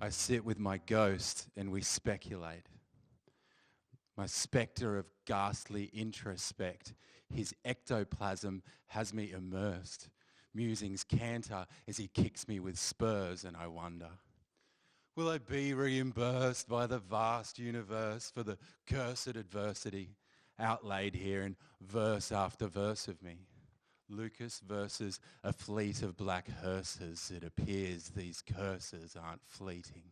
I sit with my ghost and we speculate. My spectre of ghastly introspect, his ectoplasm has me immersed. Musings canter as he kicks me with spurs, and I wonder, will I be reimbursed by the vast universe for the cursed adversity outlaid here in verse after verse of me? Lucas versus a fleet of black hearses, it appears these curses aren't fleeting.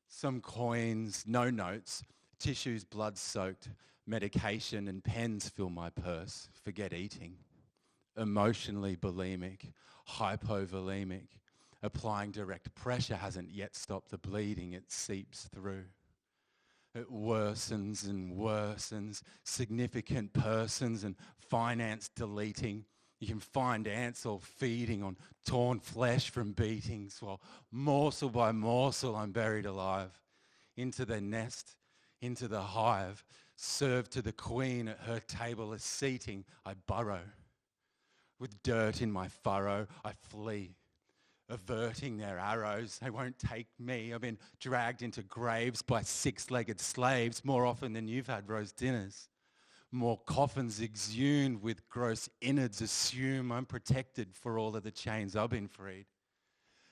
Some coins, no notes, tissues blood-soaked, medication and pens fill my purse, forget eating. Emotionally bulimic, hypovolemic, applying direct pressure hasn't yet stopped the bleeding, it seeps through. It worsens and worsens, significant persons and finance deleting. You can find ants all feeding on torn flesh from beatings, while morsel by morsel I'm buried alive. Into the nest, into the hive, served to the queen at her table as seating, I burrow. With dirt in my furrow, I flee. Averting their arrows, they won't take me. I've been dragged into graves by six-legged slaves more often than you've had roast dinners. More coffins exhumed with gross innards assume I'm protected for all of the chains I've been freed.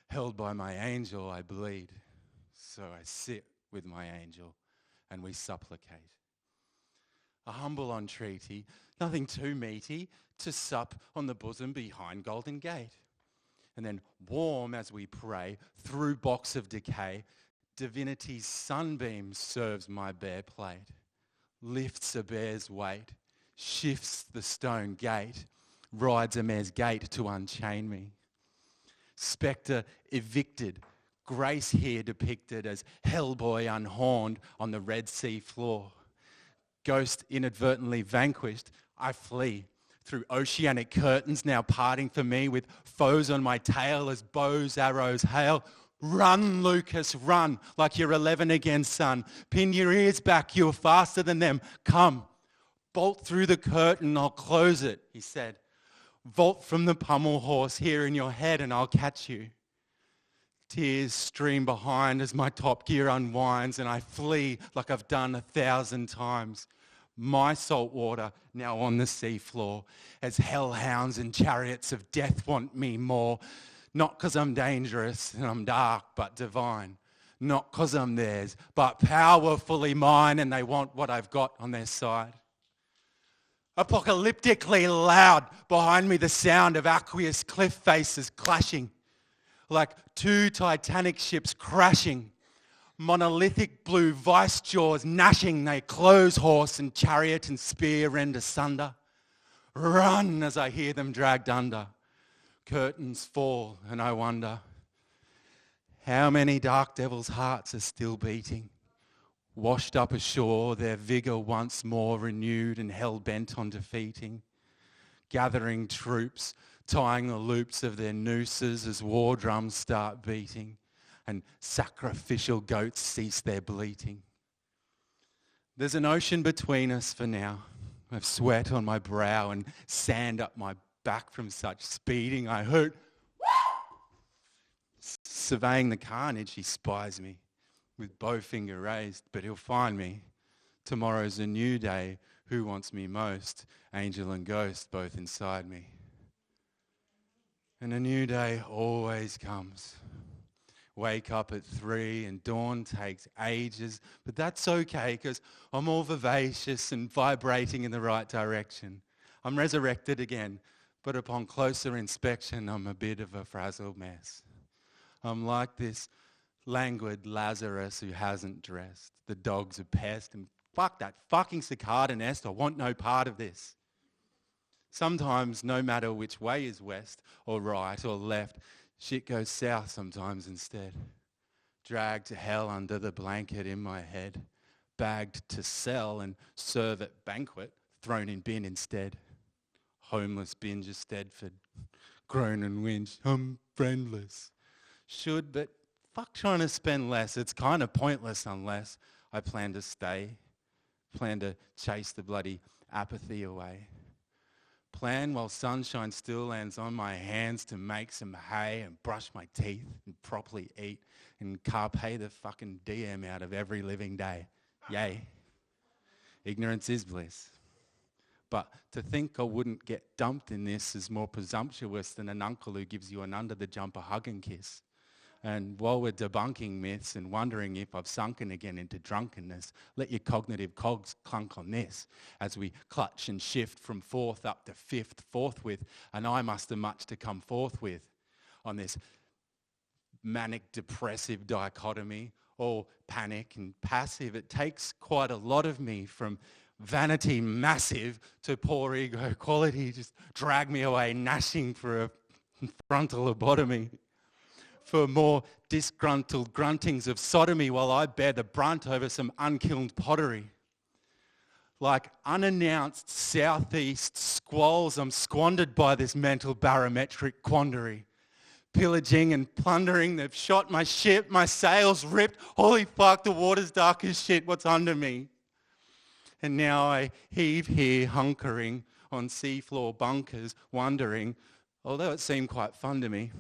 Held by my angel, I bleed. So I sit with my angel and we supplicate. A humble entreaty, nothing too meaty, to sup on the bosom behind Golden Gate. And then warm as we pray, through box of decay, divinity's sunbeam serves my bare plate, lifts a bear's weight, shifts the stone gate, rides a mare's gate to unchain me. Spectre evicted, grace here depicted as hellboy unhorned on the Red Sea floor. Ghost inadvertently vanquished, I flee. Through oceanic curtains now parting for me with foes on my tail as bows, arrows hail. Run, Lucas, run, like you're 11 again, son. Pin your ears back, you're faster than them. Come, bolt through the curtain, I'll close it, he said. Vault from the pommel horse here in your head and I'll catch you. Tears stream behind as my top gear unwinds and I flee like I've done 1,000 times. My salt water now on the seafloor as hellhounds and chariots of death want me more. Not because I'm dangerous and I'm dark but divine. Not because I'm theirs but powerfully mine and they want what I've got on their side. Apocalyptically loud behind me the sound of aqueous cliff faces clashing. Like two Titanic ships crashing. Monolithic blue vice jaws gnashing, they close horse and chariot and spear rend asunder. Run as I hear them dragged under. Curtains fall and I wonder, how many dark devils' hearts are still beating? Washed up ashore, their vigour once more renewed and hell-bent on defeating. Gathering troops, tying the loops of their nooses as war drums start beating. And sacrificial goats cease their bleating. There's an ocean between us for now. I've sweat on my brow and sand up my back from such speeding. I hurt. Surveying the carnage, he spies me with bow finger raised, but he'll find me. Tomorrow's a new day. Who wants me most? Angel and ghost both inside me. And a new day always comes. Wake up at 3 and dawn takes ages, but that's okay because I'm all vivacious and vibrating in the right direction. I'm resurrected again, but upon closer inspection, I'm a bit of a frazzled mess. I'm like this languid Lazarus who hasn't dressed. The dog's a pest and fuck that fucking cicada nest. I want no part of this. Sometimes, no matter which way is west or right or left, shit goes south sometimes instead. Dragged to hell under the blanket in my head. Bagged to sell and serve at banquet. Thrown in bin instead. Homeless binge of Stedford. Groan and whinge. I'm friendless. Should, but fuck trying to spend less. It's kind of pointless unless I plan to stay. Plan to chase the bloody apathy away. plan while sunshine still lands on my hands to make some hay and brush my teeth and properly eat and carpe the fucking DM out of every living day. Yay. Ignorance is bliss. But to think I wouldn't get dumped in this is more presumptuous than an uncle who gives you an under-the-jumper hug and kiss. And while we're debunking myths and wondering if I've sunken again into drunkenness, let your cognitive cogs clunk on this as we clutch and shift from fourth up to fifth forthwith, and I muster much to come forth with on this manic-depressive dichotomy, all panic and passive. It takes quite a lot of me from vanity massive to poor ego quality. Just drag me away gnashing for a frontal lobotomy. For more disgruntled gruntings of sodomy while I bear the brunt over some unkilned pottery. Like unannounced southeast squalls, I'm squandered by this mental barometric quandary. Pillaging and plundering, they've shot my ship, my sails ripped. Holy fuck, the water's dark as shit, what's under me? And now I heave here hunkering on seafloor bunkers, wondering, although it seemed quite fun to me,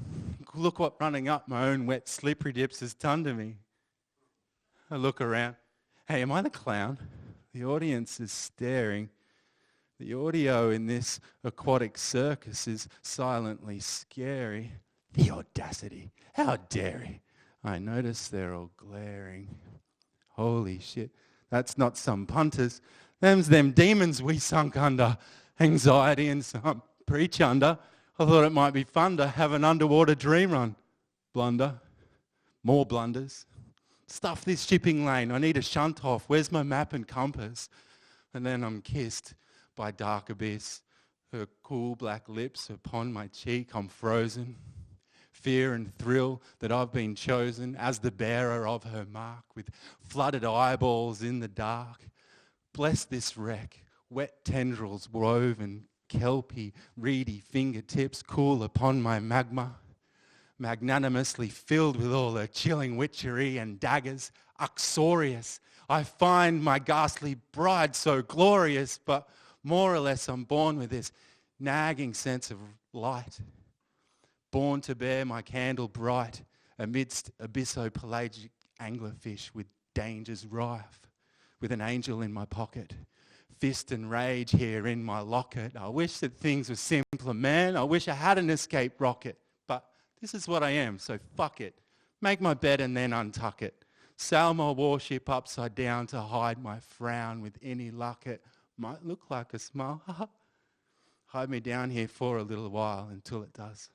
look what running up my own wet slippery dips has done to me. I look around. Hey, am I the clown? The audience is staring. The audio in this aquatic circus is silently scary. The audacity. How dare he? I notice they're all glaring. Holy shit. That's not some punters. Them's them demons we sunk under. Anxiety and some preach under. I thought it might be fun to have an underwater dream run. Blunder. More blunders. Stuff this shipping lane. I need a shunt off. Where's my map and compass? And then I'm kissed by dark abyss. Her cool black lips upon my cheek. I'm frozen. Fear and thrill that I've been chosen as the bearer of her mark with flooded eyeballs in the dark. Bless this wreck. Wet tendrils woven kelpy, reedy fingertips cool upon my magma, magnanimously filled with all her chilling witchery and daggers, uxorious. I find my ghastly bride so glorious, but more or less I'm born with this nagging sense of light, born to bear my candle bright amidst abysso-pelagic anglerfish with dangers rife, with an angel in my pocket, fist and rage here in my locket. I wish that things were simpler, man. I wish I had an escape rocket. But this is what I am, so fuck it. Make my bed and then untuck it. Sail my warship upside down to hide my frown with any luck. It might look like a smile. Hide me down here for a little while until it does.